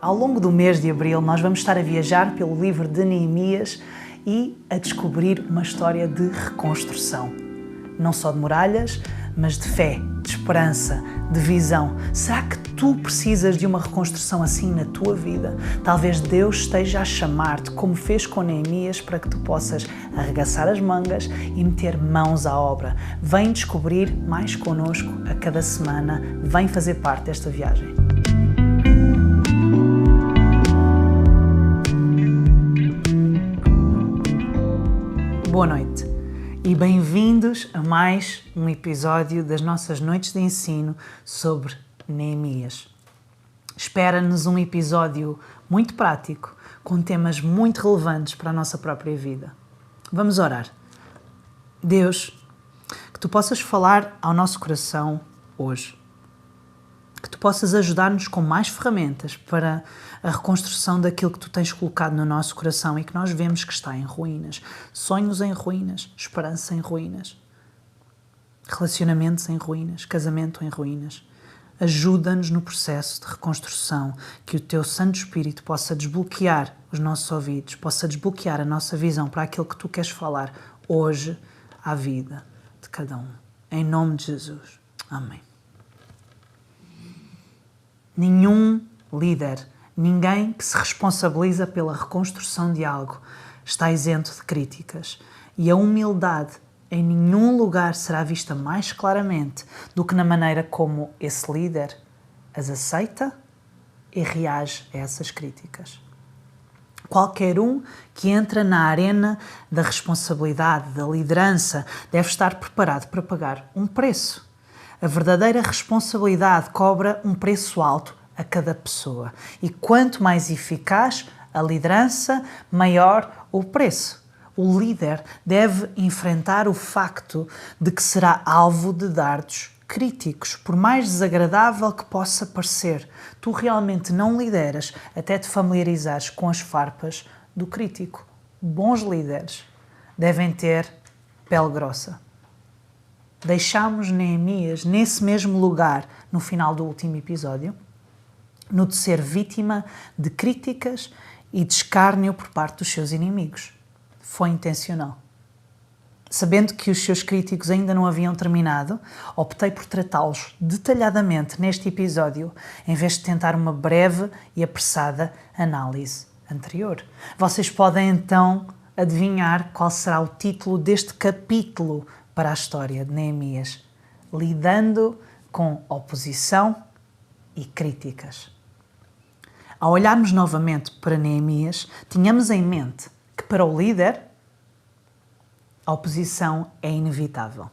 Ao longo do mês de abril, nós vamos estar a viajar pelo livro de Neemias e a descobrir uma história de reconstrução. Não só de muralhas, mas de fé, de esperança, de visão. Será que tu precisas de uma reconstrução assim na tua vida? Talvez Deus esteja a chamar-te, como fez com Neemias, para que tu possas arregaçar as mangas e meter mãos à obra. Vem descobrir mais connosco a cada semana. Vem fazer parte desta viagem. Boa noite e bem-vindos a mais um episódio das nossas noites de ensino sobre Neemias. Espera-nos um episódio muito prático, com temas muito relevantes para a nossa própria vida. Vamos orar. Deus, que tu possas falar ao nosso coração hoje. Que tu possas ajudar-nos com mais ferramentas para a reconstrução daquilo que tu tens colocado no nosso coração e que nós vemos que está em ruínas. Sonhos em ruínas, esperança em ruínas, relacionamentos em ruínas, casamento em ruínas. Ajuda-nos no processo de reconstrução, que o teu Santo Espírito possa desbloquear os nossos ouvidos, possa desbloquear a nossa visão para aquilo que tu queres falar hoje à vida de cada um. Em nome de Jesus. Amém. Nenhum líder, ninguém que se responsabiliza pela reconstrução de algo está isento de críticas. E a humildade em nenhum lugar será vista mais claramente do que na maneira como esse líder as aceita e reage a essas críticas. Qualquer um que entra na arena da responsabilidade, da liderança, deve estar preparado para pagar um preço. A verdadeira responsabilidade cobra um preço alto a cada pessoa. E quanto mais eficaz a liderança, maior o preço. O líder deve enfrentar o facto de que será alvo de dardos críticos, por mais desagradável que possa parecer. Tu realmente não lideras até te familiarizares com as farpas do crítico. Bons líderes devem ter pele grossa. Deixámos Neemias nesse mesmo lugar no final do último episódio, no de ser vítima de críticas e de escárnio por parte dos seus inimigos. Foi intencional. Sabendo que os seus críticos ainda não haviam terminado, optei por tratá-los detalhadamente neste episódio, em vez de tentar uma breve e apressada análise anterior. Vocês podem então adivinhar qual será o título deste capítulo para a história de Neemias: lidando com oposição e críticas. Ao olharmos novamente para Neemias, tínhamos em mente que para o líder a oposição é inevitável.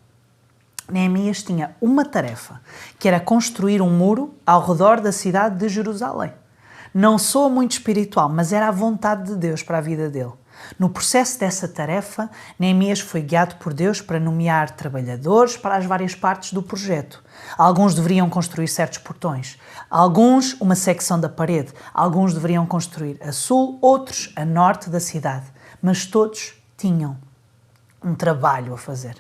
Neemias tinha uma tarefa, que era construir um muro ao redor da cidade de Jerusalém. Não soa muito espiritual, mas era a vontade de Deus para a vida dele. No processo dessa tarefa, Neemias foi guiado por Deus para nomear trabalhadores para as várias partes do projeto. Alguns deveriam construir certos portões, alguns uma secção da parede, alguns deveriam construir a sul, outros a norte da cidade. Mas todos tinham um trabalho a fazer.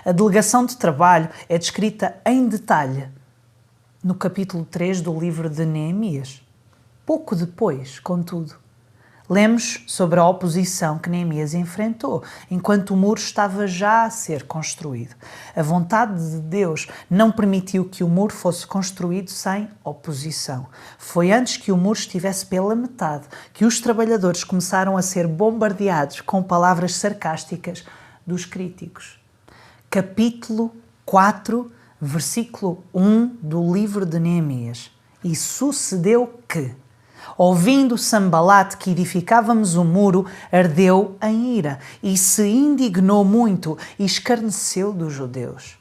A delegação de trabalho é descrita em detalhe no capítulo 3 do livro de Neemias. Pouco depois, contudo, lemos sobre a oposição que Neemias enfrentou enquanto o muro estava já a ser construído. A vontade de Deus não permitiu que o muro fosse construído sem oposição. Foi antes que o muro estivesse pela metade que os trabalhadores começaram a ser bombardeados com palavras sarcásticas dos críticos. Capítulo 4, versículo 1 do livro de Neemias. E sucedeu que, ouvindo Sambalate que edificávamos o muro, ardeu em ira e se indignou muito e escarneceu dos judeus.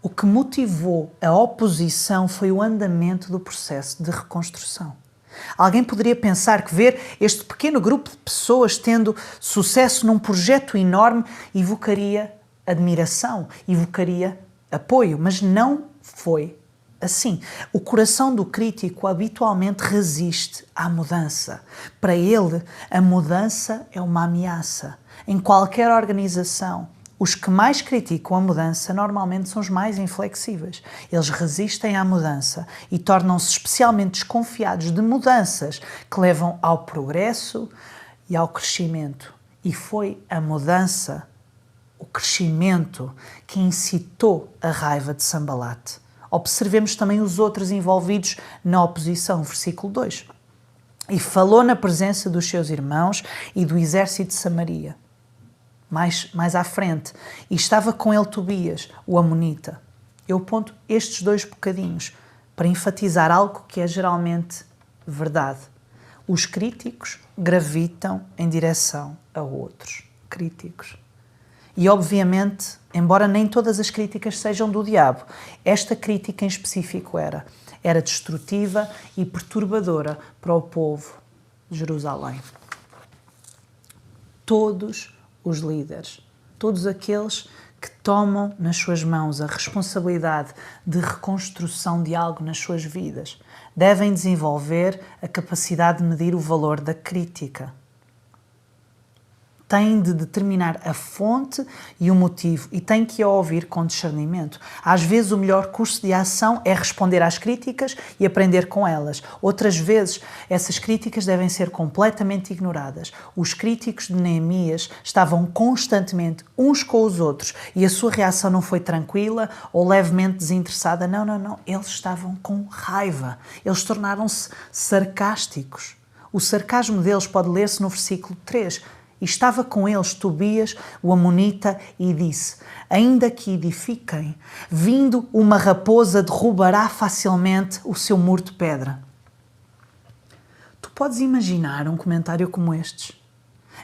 O que motivou a oposição foi o andamento do processo de reconstrução. Alguém poderia pensar que ver este pequeno grupo de pessoas tendo sucesso num projeto enorme evocaria admiração, evocaria apoio, mas não foi assim. O coração do crítico habitualmente resiste à mudança. Para ele, a mudança é uma ameaça. Em qualquer organização, Os que mais criticam a mudança normalmente são os mais inflexíveis. Eles resistem à mudança e tornam-se especialmente desconfiados de mudanças que levam ao progresso e ao crescimento. E foi a mudança, o crescimento, que incitou a raiva de Sambalate. Observemos também os outros envolvidos na oposição, versículo 2. E falou na presença dos seus irmãos e do exército de Samaria. Mais à frente, e estava com ele Tobias, o amonita. Eu aponto estes 2 bocadinhos para enfatizar algo que é geralmente verdade. Os críticos gravitam em direção a outros críticos. E obviamente, embora nem todas as críticas sejam do diabo, esta crítica em específico era destrutiva e perturbadora para o povo de Jerusalém. Todos os líderes, todos aqueles que tomam nas suas mãos a responsabilidade de reconstrução de algo nas suas vidas, devem desenvolver a capacidade de medir o valor da crítica. Têm de determinar a fonte e o motivo e têm que a ouvir com discernimento. Às vezes o melhor curso de ação é responder às críticas e aprender com elas. Outras vezes essas críticas devem ser completamente ignoradas. Os críticos de Neemias estavam constantemente uns com os outros e a sua reação não foi tranquila ou levemente desinteressada. Não. Eles estavam com raiva. Eles tornaram-se sarcásticos. O sarcasmo deles pode ler-se no versículo 3. E estava com eles Tobias, o amonita, e disse: ainda que edifiquem, vindo uma raposa derrubará facilmente o seu muro de pedra. Tu podes imaginar um comentário como estes,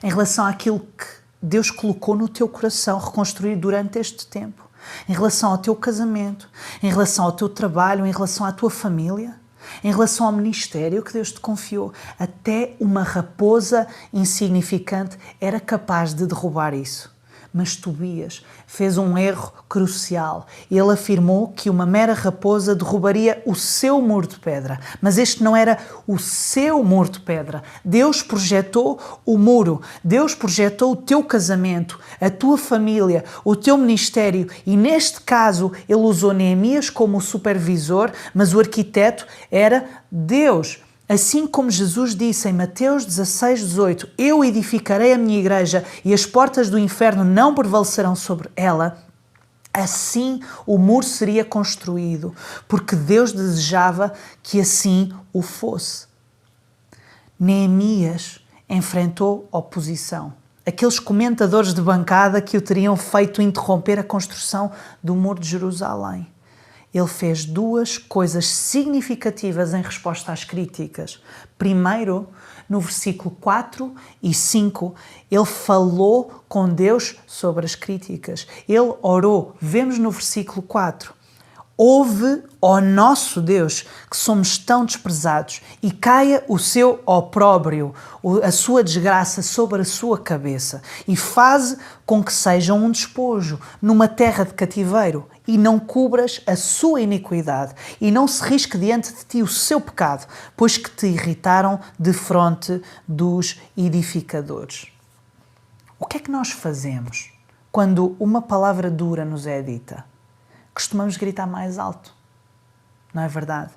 em relação àquilo que Deus colocou no teu coração reconstruir durante este tempo, em relação ao teu casamento, em relação ao teu trabalho, em relação à tua família? Em relação ao ministério que Deus te confiou, até uma raposa insignificante era capaz de derrubar isso. Mas Tobias fez um erro crucial. Ele afirmou que uma mera raposa derrubaria o seu muro de pedra. Mas este não era o seu muro de pedra. Deus projetou o muro. Deus projetou o teu casamento, a tua família, o teu ministério. E neste caso, ele usou Neemias como o supervisor, mas o arquiteto era Deus. Assim como Jesus disse em Mateus 16:18, eu edificarei a minha igreja e as portas do inferno não prevalecerão sobre ela, assim o muro seria construído, porque Deus desejava que assim o fosse. Neemias enfrentou oposição. Aqueles comentadores de bancada que o teriam feito interromper a construção do muro de Jerusalém. Ele fez 2 coisas significativas em resposta às críticas. Primeiro, no versículo 4 e 5, ele falou com Deus sobre as críticas. Ele orou. Vemos no versículo 4. Ouve, ó nosso Deus, que somos tão desprezados, e caia o seu opróbrio, a sua desgraça sobre a sua cabeça, e faze com que seja um despojo numa terra de cativeiro, e não cubras a sua iniquidade, e não se risque diante de ti o seu pecado, pois que te irritaram defronte dos edificadores. O que é que nós fazemos quando uma palavra dura nos é dita? Costumamos gritar mais alto, não é verdade?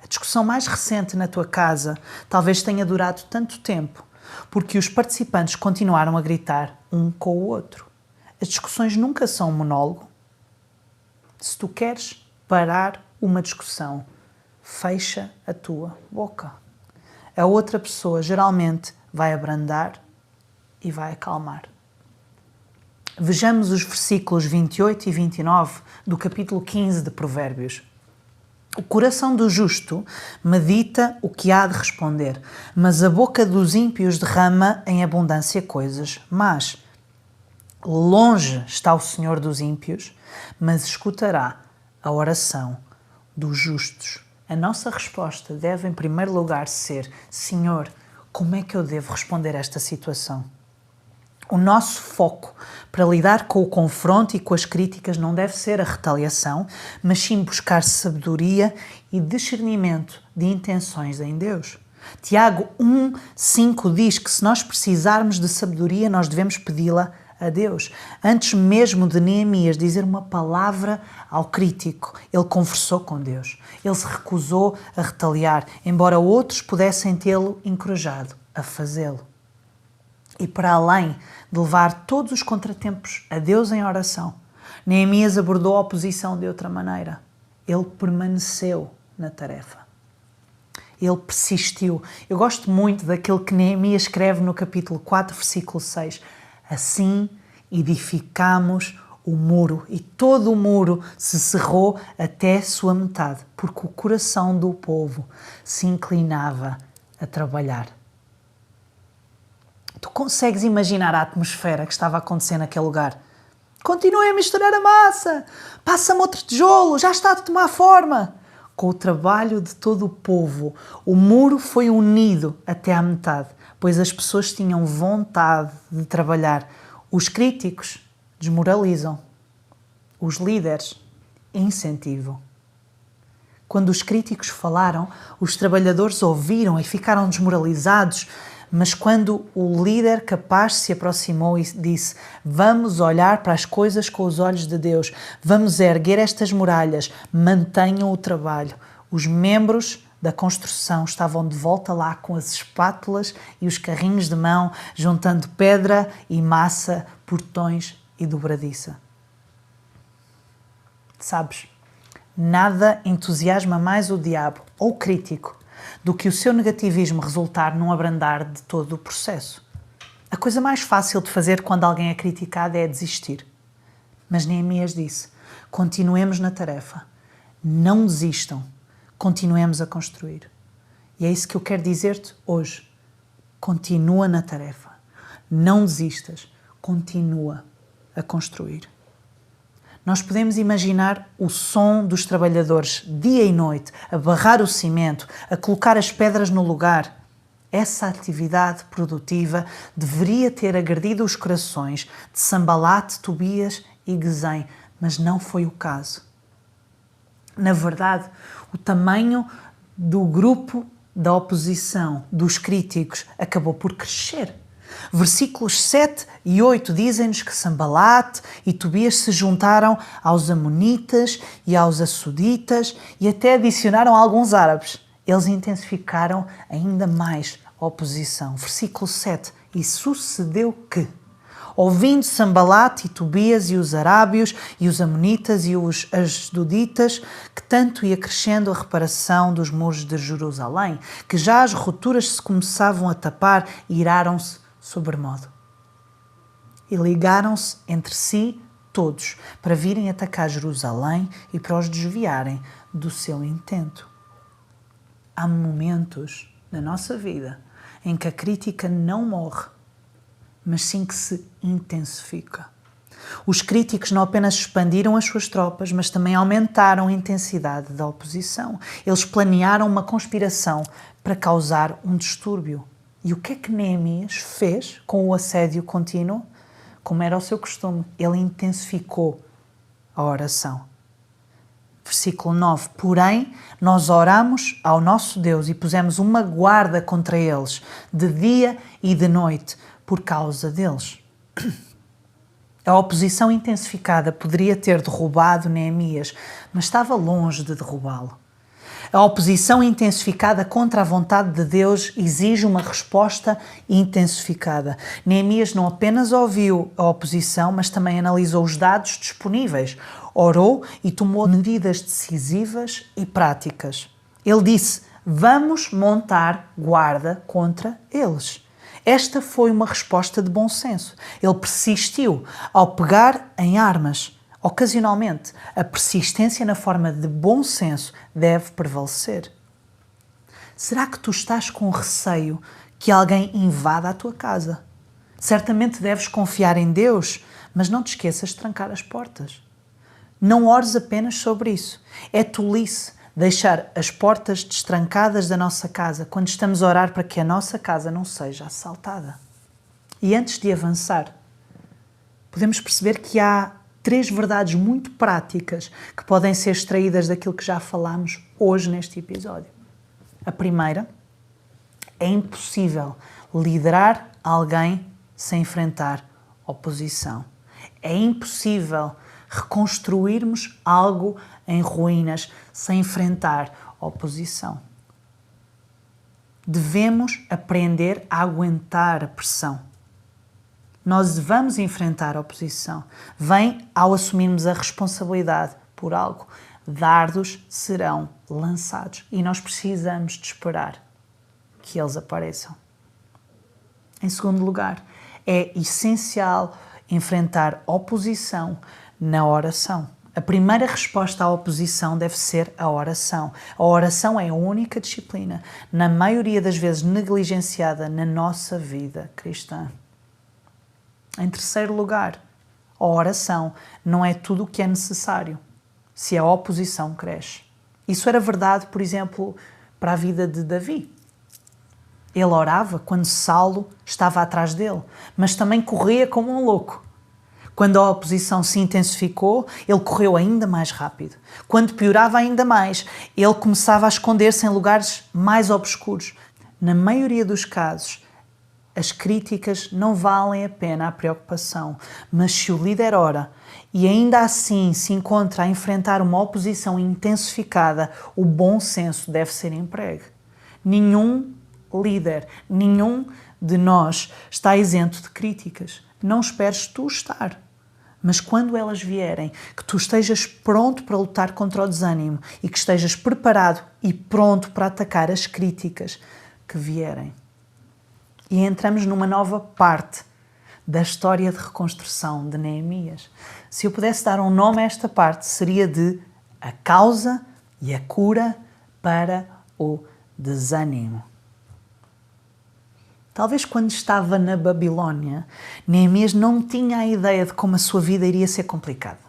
A discussão mais recente na tua casa talvez tenha durado tanto tempo porque os participantes continuaram a gritar um com o outro. As discussões nunca são um monólogo. Se tu queres parar uma discussão, fecha a tua boca. A outra pessoa geralmente vai abrandar e vai acalmar. Vejamos os versículos 28 e 29 do capítulo 15 de Provérbios. O coração do justo medita o que há de responder, mas a boca dos ímpios derrama em abundância coisas más. Longe está o Senhor dos ímpios, mas escutará a oração dos justos. A nossa resposta deve, em primeiro lugar, ser: Senhor, como é que eu devo responder a esta situação? O nosso foco para lidar com o confronto e com as críticas não deve ser a retaliação, mas sim buscar sabedoria e discernimento de intenções em Deus. Tiago 1:5 diz que se nós precisarmos de sabedoria, nós devemos pedi-la a Deus. Antes mesmo de Neemias dizer uma palavra ao crítico, ele conversou com Deus. Ele se recusou a retaliar, embora outros pudessem tê-lo encorajado a fazê-lo. E para além de levar todos os contratempos a Deus em oração, Neemias abordou a oposição de outra maneira. Ele permaneceu na tarefa. Ele persistiu. Eu gosto muito daquilo que Neemias escreve no capítulo 4, versículo 6. Assim edificamos o muro, e todo o muro se cerrou até sua metade, porque o coração do povo se inclinava a trabalhar. Tu consegues imaginar a atmosfera que estava a acontecer naquele lugar? Continuem a misturar a massa! Passa-me outro tijolo, já está a tomar forma! Com o trabalho de todo o povo, o muro foi unido até à metade, pois as pessoas tinham vontade de trabalhar. Os críticos desmoralizam. Os líderes incentivam. Quando os críticos falaram, os trabalhadores ouviram e ficaram desmoralizados, mas quando o líder capaz se aproximou e disse: vamos olhar para as coisas com os olhos de Deus, vamos erguer estas muralhas, mantenham o trabalho. Os membros da construção estavam de volta lá com as espátulas e os carrinhos de mão, juntando pedra e massa, portões e dobradiça. Sabes, nada entusiasma mais o diabo ou o crítico do que o seu negativismo resultar num abrandar de todo o processo. A coisa mais fácil de fazer quando alguém é criticado é desistir. Mas Neemias disse: continuemos na tarefa, não desistam, continuemos a construir. E é isso que eu quero dizer-te hoje. Continua na tarefa, não desistas, continua a construir. Nós podemos imaginar o som dos trabalhadores dia e noite, a barrar o cimento, a colocar as pedras no lugar. Essa atividade produtiva deveria ter agredido os corações de Sambalate, Tobias e Gesem, mas não foi o caso. Na verdade, o tamanho do grupo da oposição, dos críticos, acabou por crescer. Versículos 7 e 8 dizem-nos que Sambalate e Tobias se juntaram aos amonitas e aos açuditas e até adicionaram alguns árabes. Eles intensificaram ainda mais a oposição. Versículo 7. E sucedeu que, ouvindo Sambalate e Tobias e os arábios e os amonitas e os asdoditas, que tanto ia crescendo a reparação dos muros de Jerusalém, que já as roturas se começavam a tapar, iraram-se sobremodo. E ligaram-se entre si todos para virem atacar Jerusalém e para os desviarem do seu intento. Há momentos na nossa vida em que a crítica não morre, mas sim que se intensifica. Os críticos não apenas expandiram as suas tropas, mas também aumentaram a intensidade da oposição. Eles planearam uma conspiração para causar um distúrbio. E o que é que Neemias fez com o assédio contínuo? Como era o seu costume, ele intensificou a oração. Versículo 9. Porém, nós oramos ao nosso Deus e pusemos uma guarda contra eles, de dia e de noite, por causa deles. A oposição intensificada poderia ter derrubado Neemias, mas estava longe de derrubá-lo. A oposição intensificada contra a vontade de Deus exige uma resposta intensificada. Neemias não apenas ouviu a oposição, mas também analisou os dados disponíveis, orou e tomou medidas decisivas e práticas. Ele disse: vamos montar guarda contra eles. Esta foi uma resposta de bom senso. Ele persistiu ao pegar em armas. Ocasionalmente, a persistência na forma de bom senso deve prevalecer. Será que tu estás com receio que alguém invada a tua casa? Certamente deves confiar em Deus, mas não te esqueças de trancar as portas. Não ores apenas sobre isso. É tolice deixar as portas destrancadas da nossa casa quando estamos a orar para que a nossa casa não seja assaltada. E antes de avançar, podemos perceber que há 3 verdades muito práticas que podem ser extraídas daquilo que já falámos hoje neste episódio. A primeira: é impossível liderar alguém sem enfrentar oposição. É impossível reconstruirmos algo em ruínas sem enfrentar oposição. Devemos aprender a aguentar a pressão. Nós vamos enfrentar a oposição. Vem ao assumirmos a responsabilidade por algo. Dardos serão lançados e nós precisamos de esperar que eles apareçam. Em segundo lugar, é essencial enfrentar oposição na oração. A primeira resposta à oposição deve ser a oração. A oração é a única disciplina, na maioria das vezes negligenciada na nossa vida cristã. Em terceiro lugar, a oração não é tudo o que é necessário se a oposição cresce. Isso era verdade, por exemplo, para a vida de Davi. Ele orava quando Saulo estava atrás dele, mas também corria como um louco. Quando a oposição se intensificou, ele correu ainda mais rápido. Quando piorava ainda mais, ele começava a esconder-se em lugares mais obscuros. Na maioria dos casos, as críticas não valem a pena a preocupação, mas se o líder ora e ainda assim se encontra a enfrentar uma oposição intensificada, o bom senso deve ser empregue. Nenhum líder, nenhum de nós está isento de críticas. Não esperes tu estar. Mas quando elas vierem, que tu estejas pronto para lutar contra o desânimo e que estejas preparado e pronto para atacar as críticas que vierem. E entramos numa nova parte da história de reconstrução de Neemias. Se eu pudesse dar um nome a esta parte, seria de a causa e a cura para o desânimo. Talvez quando estava na Babilónia, Neemias não tinha a ideia de como a sua vida iria ser complicada.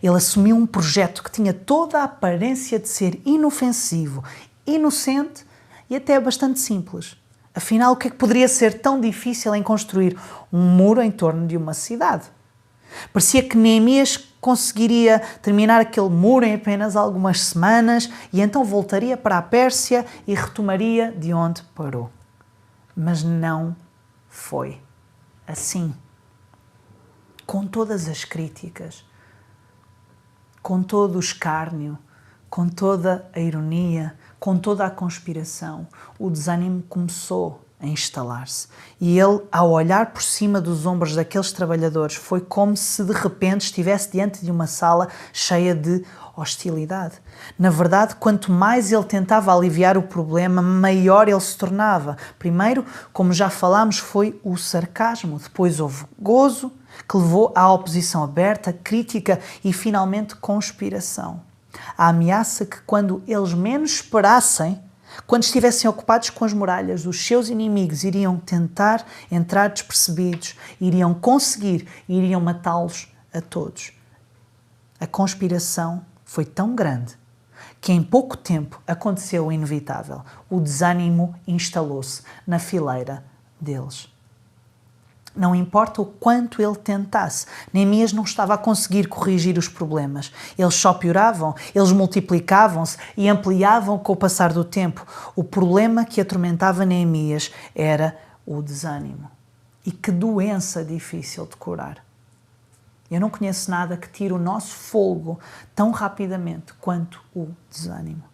Ele assumiu um projeto que tinha toda a aparência de ser inofensivo, inocente e até bastante simples. Afinal, o que é que poderia ser tão difícil em construir um muro em torno de uma cidade? Parecia que Neemias conseguiria terminar aquele muro em apenas algumas semanas e então voltaria para a Pérsia e retomaria de onde parou. Mas não foi assim. Com todas as críticas, com todo o escárnio, com toda a ironia, com toda a conspiração, o desânimo começou a instalar-se. E ele, ao olhar por cima dos ombros daqueles trabalhadores, foi como se de repente estivesse diante de uma sala cheia de hostilidade. Na verdade, quanto mais ele tentava aliviar o problema, maior ele se tornava. Primeiro, como já falámos, foi o sarcasmo. Depois houve gozo, que levou à oposição aberta, crítica e, finalmente, conspiração. A ameaça que, quando eles menos esperassem, quando estivessem ocupados com as muralhas, os seus inimigos iriam tentar entrar despercebidos, iriam conseguir, iriam matá-los a todos. A conspiração foi tão grande que em pouco tempo aconteceu o inevitável. O desânimo instalou-se na fileira deles. Não importa o quanto ele tentasse, Neemias não estava a conseguir corrigir os problemas. Eles só pioravam, eles multiplicavam-se e ampliavam com o passar do tempo. O problema que atormentava Neemias era o desânimo. E que doença difícil de curar. Eu não conheço nada que tire o nosso fôlego tão rapidamente quanto o desânimo.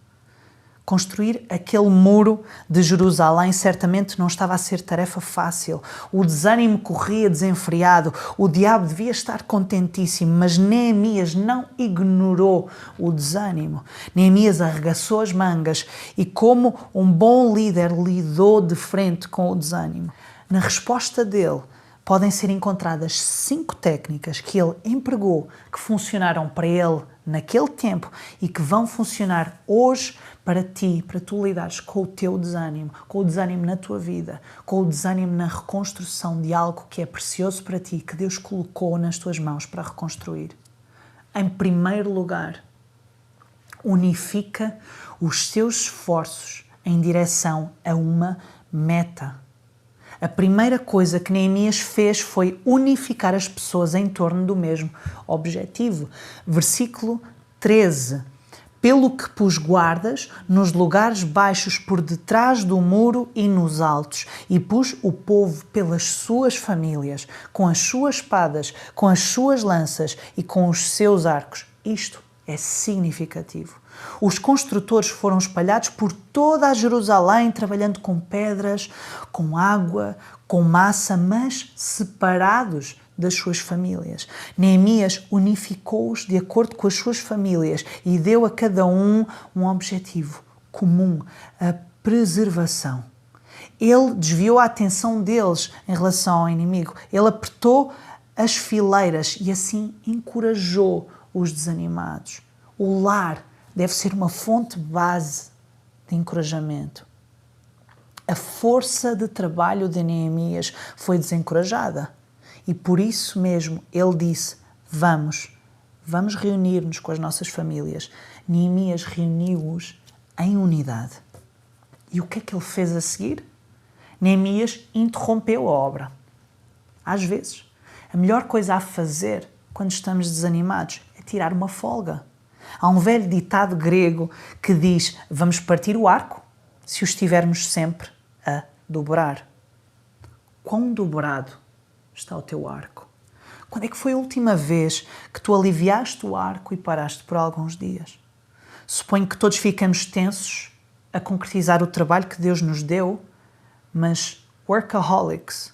Construir aquele muro de Jerusalém certamente não estava a ser tarefa fácil. O desânimo corria desenfreado, o diabo devia estar contentíssimo, mas Neemias não ignorou o desânimo. Neemias arregaçou as mangas e, como um bom líder, lidou de frente com o desânimo. Na resposta dele, podem ser encontradas 5 técnicas que ele empregou, que funcionaram para ele naquele tempo e que vão funcionar hoje para ti, para tu lidares com o teu desânimo, com o desânimo na tua vida, com o desânimo na reconstrução de algo que é precioso para ti, que Deus colocou nas tuas mãos para reconstruir. Em primeiro lugar, unifica os teus esforços em direção a uma meta. A primeira coisa que Neemias fez foi unificar as pessoas em torno do mesmo objetivo. Versículo 13. pelo que pus guardas nos lugares baixos por detrás do muro e nos altos, e pus o povo pelas suas famílias, com as suas espadas, com as suas lanças e com os seus arcos. Isto é significativo. Os construtores foram espalhados por toda a Jerusalém, trabalhando com pedras, com água, com massa, mas separados das suas famílias. Neemias unificou-os de acordo com as suas famílias e deu a cada um objetivo comum, a preservação. Ele desviou a atenção deles em relação ao inimigo. Ele apertou as fileiras e assim encorajou os desanimados. O lar deve ser uma fonte base de encorajamento. A força de trabalho de Neemias foi desencorajada. E por isso mesmo ele disse, vamos reunir-nos com as nossas famílias. Neemias reuniu-os em unidade. E o que é que ele fez a seguir? Neemias interrompeu a obra. Às vezes, a melhor coisa a fazer quando estamos desanimados é tirar uma folga. Há um velho ditado grego que diz, vamos partir o arco se o estivermos sempre a dobrar. Quão dobrado está o teu arco? Quando é que foi a última vez que tu aliviaste o arco e paraste por alguns dias? Suponho que todos ficamos tensos a concretizar o trabalho que Deus nos deu, mas workaholics,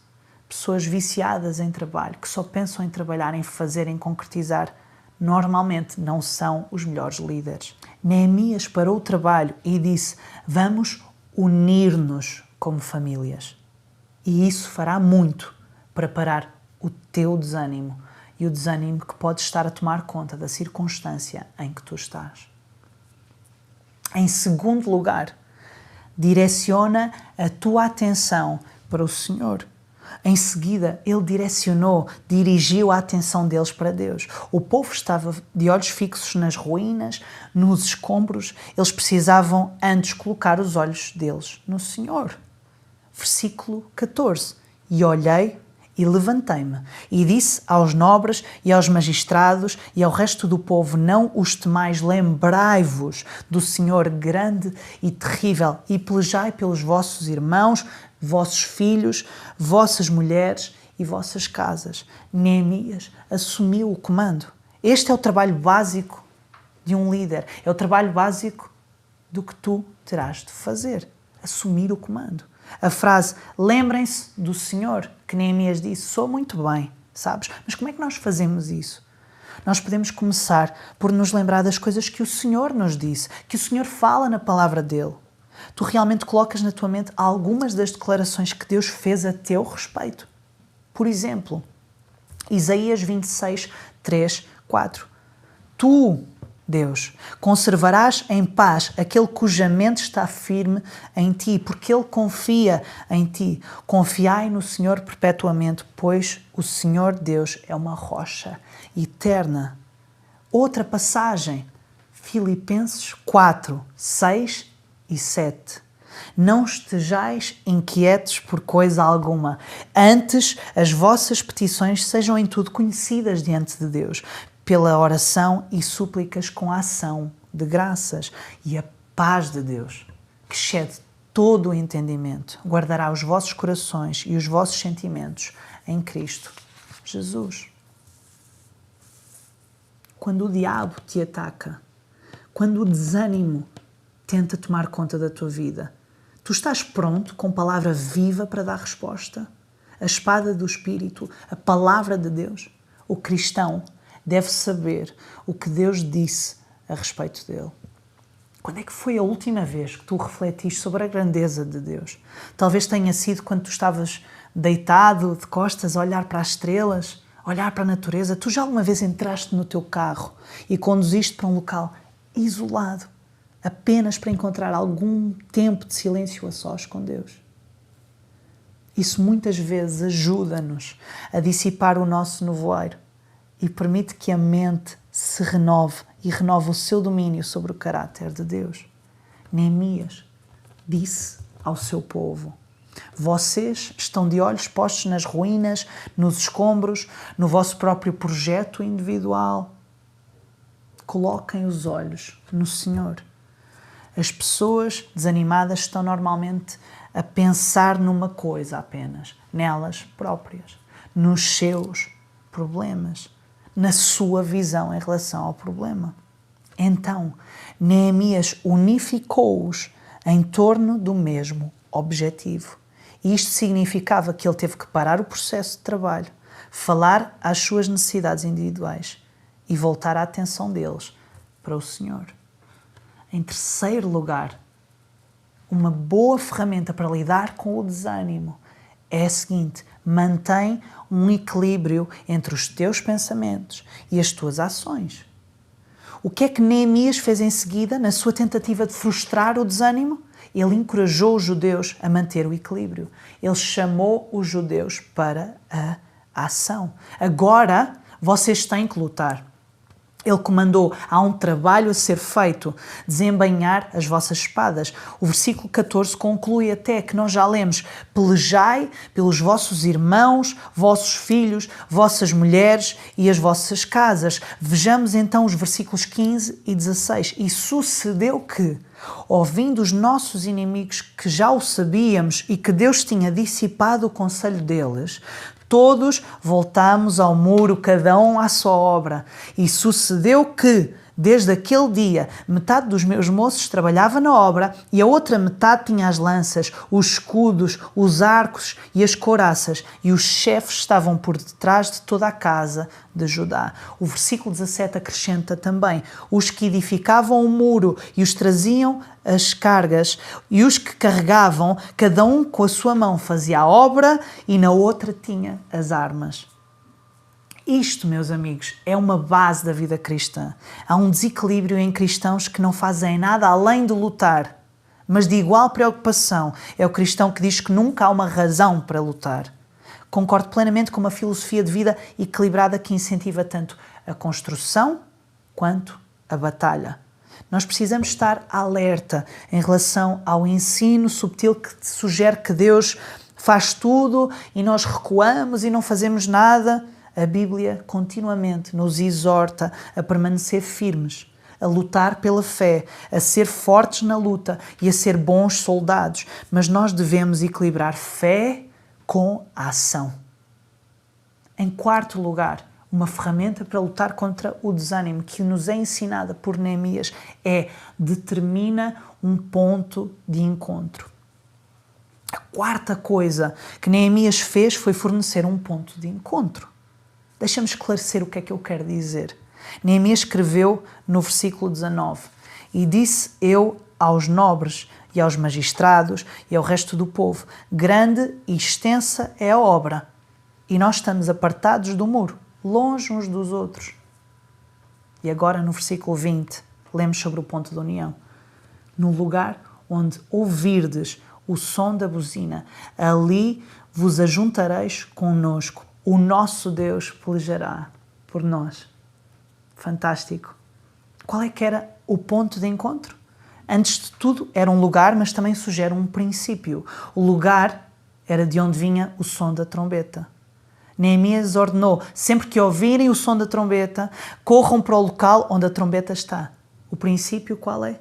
pessoas viciadas em trabalho, que só pensam em trabalhar, em fazer, em concretizar, normalmente não são os melhores líderes. Neemias parou o trabalho e disse, vamos unir-nos como famílias. E isso fará muito para parar o teu desânimo e o desânimo que pode estar a tomar conta da circunstância em que tu estás. Em segundo lugar, direciona a tua atenção para o Senhor. Em seguida, ele dirigiu a atenção deles para Deus. O povo estava de olhos fixos nas ruínas, nos escombros. Eles precisavam antes colocar os olhos deles no Senhor. Versículo 14. E olhei e levantei-me e disse aos nobres e aos magistrados e ao resto do povo, não os temais, lembrai-vos do Senhor grande e terrível e pelejai pelos vossos irmãos, vossos filhos, vossas mulheres e vossas casas. Neemias assumiu o comando. Este é o trabalho básico de um líder. É o trabalho básico do que tu terás de fazer. Assumir o comando. A frase, lembrem-se do Senhor, que Neemias disse, soa muito bem, sabes? Mas como é que nós fazemos isso? Nós podemos começar por nos lembrar das coisas que o Senhor nos disse, que o Senhor fala na palavra dele. Tu realmente colocas na tua mente algumas das declarações que Deus fez a teu respeito. Por exemplo, Isaías 26, 3, 4. Tu, Deus, conservarás em paz aquele cuja mente está firme em ti, porque ele confia em ti. Confiai no Senhor perpetuamente, pois o Senhor Deus é uma rocha eterna. Outra passagem, Filipenses 4, 6 e 7. Não estejais inquietos por coisa alguma. Antes, as vossas petições sejam em tudo conhecidas diante de Deus, pela oração e súplicas com a ação de graças. E a paz de Deus, que excede todo o entendimento, guardará os vossos corações e os vossos sentimentos em Cristo Jesus. Quando o diabo te ataca, quando o desânimo tenta tomar conta da tua vida, tu estás pronto com palavra viva para dar resposta? A espada do Espírito, a palavra de Deus? O cristão deve saber o que Deus disse a respeito dele. Quando é que foi a última vez que tu refletiste sobre a grandeza de Deus? Talvez tenha sido quando tu estavas deitado, de costas, a olhar para as estrelas, a olhar para a natureza. Tu já alguma vez entraste no teu carro e conduziste para um local isolado, apenas para encontrar algum tempo de silêncio a sós com Deus? Isso muitas vezes ajuda-nos a dissipar o nosso nevoeiro e permite que a mente se renove e renove o seu domínio sobre o caráter de Deus. Neemias disse ao seu povo: vocês estão de olhos postos nas ruínas, nos escombros, no vosso próprio projeto individual. Coloquem os olhos no Senhor. As pessoas desanimadas estão normalmente a pensar numa coisa apenas, nelas próprias, nos seus problemas, na sua visão em relação ao problema. Então, Neemias unificou-os em torno do mesmo objetivo. E isto significava que ele teve que parar o processo de trabalho, falar às suas necessidades individuais e voltar a atenção deles para o Senhor. Em terceiro lugar, uma boa ferramenta para lidar com o desânimo é a seguinte: mantém um equilíbrio entre os teus pensamentos e as tuas ações. O que é que Neemias fez em seguida, na sua tentativa de frustrar o desânimo? Ele encorajou os judeus a manter o equilíbrio. Ele chamou os judeus para a ação. Agora vocês têm que lutar. Ele comandou, há um trabalho a ser feito, desembainhar as vossas espadas. O versículo 14 conclui até que nós já lemos: pelejai pelos vossos irmãos, vossos filhos, vossas mulheres e as vossas casas. Vejamos então os versículos 15 e 16. E sucedeu que, ouvindo os nossos inimigos que já o sabíamos e que Deus tinha dissipado o conselho deles, todos voltámos ao muro, cada um à sua obra. E sucedeu que, desde aquele dia, metade dos meus moços trabalhava na obra e a outra metade tinha as lanças, os escudos, os arcos e as couraças, e os chefes estavam por detrás de toda a casa de Judá. O versículo 17 acrescenta também: os que edificavam o muro e os traziam as cargas, e os que carregavam, cada um com a sua mão fazia a obra e na outra tinha as armas. Isto, meus amigos, é uma base da vida cristã. Há um desequilíbrio em cristãos que não fazem nada além de lutar, mas de igual preocupação é o cristão que diz que nunca há uma razão para lutar. Concordo plenamente com uma filosofia de vida equilibrada que incentiva tanto a construção quanto a batalha. Nós precisamos estar alerta em relação ao ensino subtil que sugere que Deus faz tudo e nós recuamos e não fazemos nada. A Bíblia continuamente nos exorta a permanecer firmes, a lutar pela fé, a ser fortes na luta e a ser bons soldados. Mas nós devemos equilibrar fé com a ação. Em quarto lugar, uma ferramenta para lutar contra o desânimo que nos é ensinada por Neemias é: determina um ponto de encontro. A quarta coisa que Neemias fez foi fornecer um ponto de encontro. Deixa-me esclarecer o que é que eu quero dizer. Neemias escreveu no versículo 19: e disse eu aos nobres e aos magistrados e ao resto do povo: grande e extensa é a obra, e nós estamos apartados do muro, longe uns dos outros. E agora no versículo 20, lemos sobre o ponto de união. No lugar onde ouvirdes o som da buzina, ali vos ajuntareis conosco. O nosso Deus pelejará por nós. Fantástico. Qual é que era o ponto de encontro? Antes de tudo, era um lugar, mas também sugere um princípio. O lugar era de onde vinha o som da trombeta. Neemias ordenou: sempre que ouvirem o som da trombeta, corram para o local onde a trombeta está. O princípio qual é?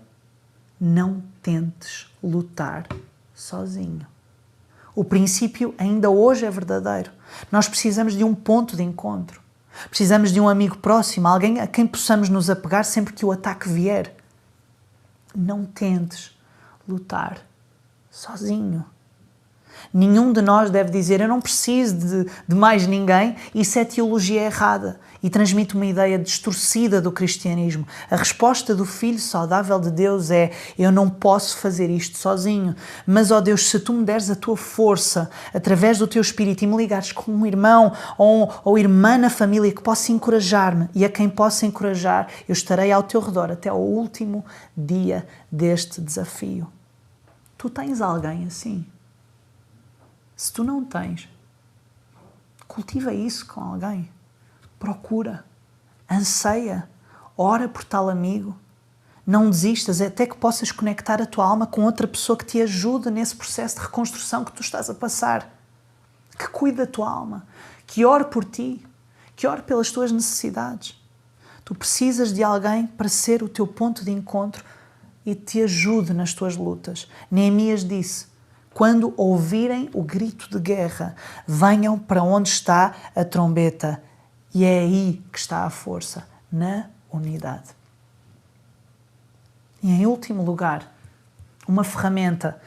Não tentes lutar sozinho. O princípio ainda hoje é verdadeiro. Nós precisamos de um ponto de encontro. Precisamos de um amigo próximo, alguém a quem possamos nos apegar sempre que o ataque vier. Não tentes lutar sozinho. Nenhum de nós deve dizer: eu não preciso de mais ninguém. Isso é teologia errada e transmite uma ideia distorcida do cristianismo. A resposta do Filho saudável de Deus é: eu não posso fazer isto sozinho, mas, ó Deus, se tu me deres a tua força através do teu Espírito e me ligares com um irmão ou irmã na família que possa encorajar-me e a quem possa encorajar, eu estarei ao teu redor até ao último dia deste desafio. Tu tens alguém assim? Se tu não tens, cultiva isso com alguém. Procura, anseia, ora por tal amigo. Não desistas até que possas conectar a tua alma com outra pessoa que te ajude nesse processo de reconstrução que tu estás a passar. Que cuide da tua alma, que ore por ti, que ore pelas tuas necessidades. Tu precisas de alguém para ser o teu ponto de encontro e te ajude nas tuas lutas. Neemias disse: quando ouvirem o grito de guerra, venham para onde está a trombeta. E é aí que está a força, na unidade. E em último lugar, uma ferramenta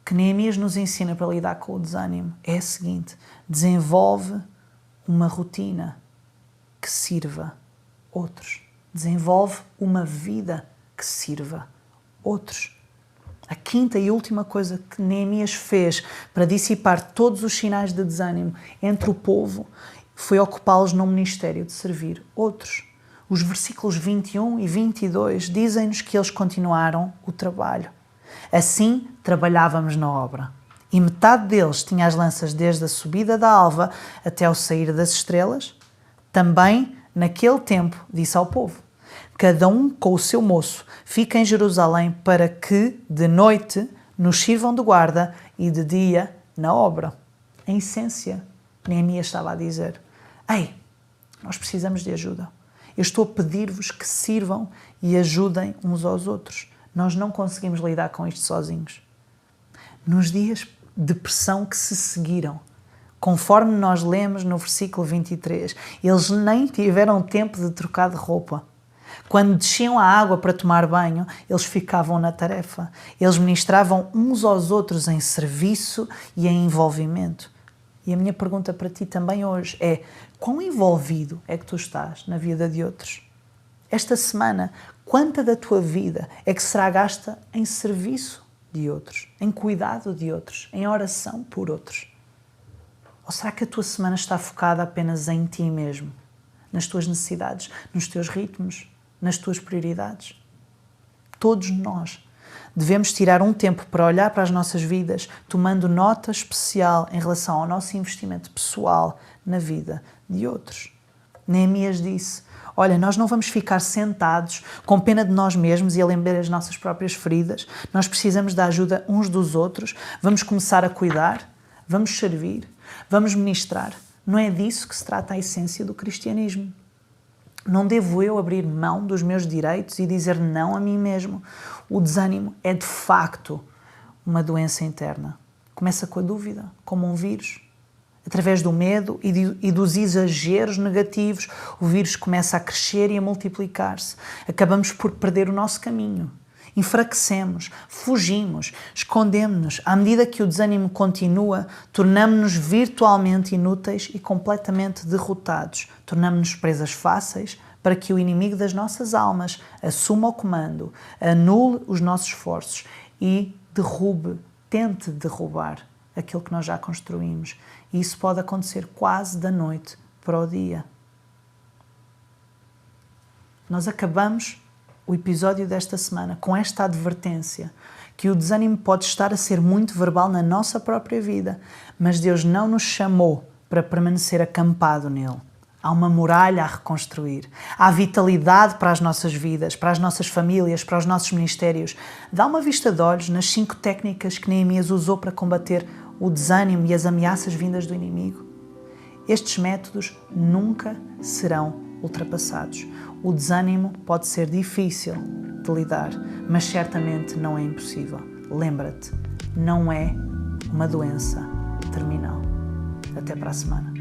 que Neemias nos ensina para lidar com o desânimo é a seguinte: desenvolve uma rotina que sirva outros. Desenvolve uma vida que sirva outros. A quinta e última coisa que Neemias fez para dissipar todos os sinais de desânimo entre o povo foi ocupá-los no ministério de servir outros. Os versículos 21 e 22 dizem-nos que eles continuaram o trabalho. Assim, trabalhávamos na obra. E metade deles tinha as lanças desde a subida da alva até ao sair das estrelas. Também, naquele tempo, disse ao povo: cada um com o seu moço fica em Jerusalém para que, de noite, nos sirvam de guarda e de dia na obra. Em essência, Neemias estava a dizer: ei, nós precisamos de ajuda. Eu estou a pedir-vos que sirvam e ajudem uns aos outros. Nós não conseguimos lidar com isto sozinhos. Nos dias de pressão que se seguiram, conforme nós lemos no versículo 23, eles nem tiveram tempo de trocar de roupa. Quando desciam à água para tomar banho, eles ficavam na tarefa. Eles ministravam uns aos outros em serviço e em envolvimento. E a minha pergunta para ti também hoje é: quão envolvido é que tu estás na vida de outros? Esta semana, quanta da tua vida é que será gasta em serviço de outros, em cuidado de outros, em oração por outros? Ou será que a tua semana está focada apenas em ti mesmo, nas tuas necessidades, nos teus ritmos, nas tuas prioridades? Todos nós devemos tirar um tempo para olhar para as nossas vidas, tomando nota especial em relação ao nosso investimento pessoal na vida de outros. Neemias disse: olha, nós não vamos ficar sentados com pena de nós mesmos e a lembrar as nossas próprias feridas. Nós precisamos da ajuda uns dos outros. Vamos começar a cuidar, vamos servir, vamos ministrar. Não é disso que se trata a essência do cristianismo. Não devo eu abrir mão dos meus direitos e dizer não a mim mesmo. O desânimo é de facto uma doença interna. Começa com a dúvida, como um vírus. Através do medo e dos exageros negativos, o vírus começa a crescer e a multiplicar-se. Acabamos por perder o nosso caminho. Enfraquecemos, fugimos, escondemos-nos. À medida que o desânimo continua, tornamos-nos virtualmente inúteis e completamente derrotados. Tornamos-nos presas fáceis para que o inimigo das nossas almas assuma o comando, anule os nossos esforços e tente derrubar aquilo que nós já construímos. E isso pode acontecer quase da noite para o dia. Nós acabamos o episódio desta semana com esta advertência que o desânimo pode estar a ser muito verbal na nossa própria vida, mas Deus não nos chamou para permanecer acampado nele. Há uma muralha a reconstruir. Há vitalidade para as nossas vidas, para as nossas famílias, para os nossos ministérios. Dá uma vista de olhos nas 5 técnicas que Neemias usou para combater o desânimo e as ameaças vindas do inimigo. Estes métodos nunca serão ultrapassados. O desânimo pode ser difícil de lidar, mas certamente não é impossível. Lembra-te, não é uma doença terminal. Até para a semana.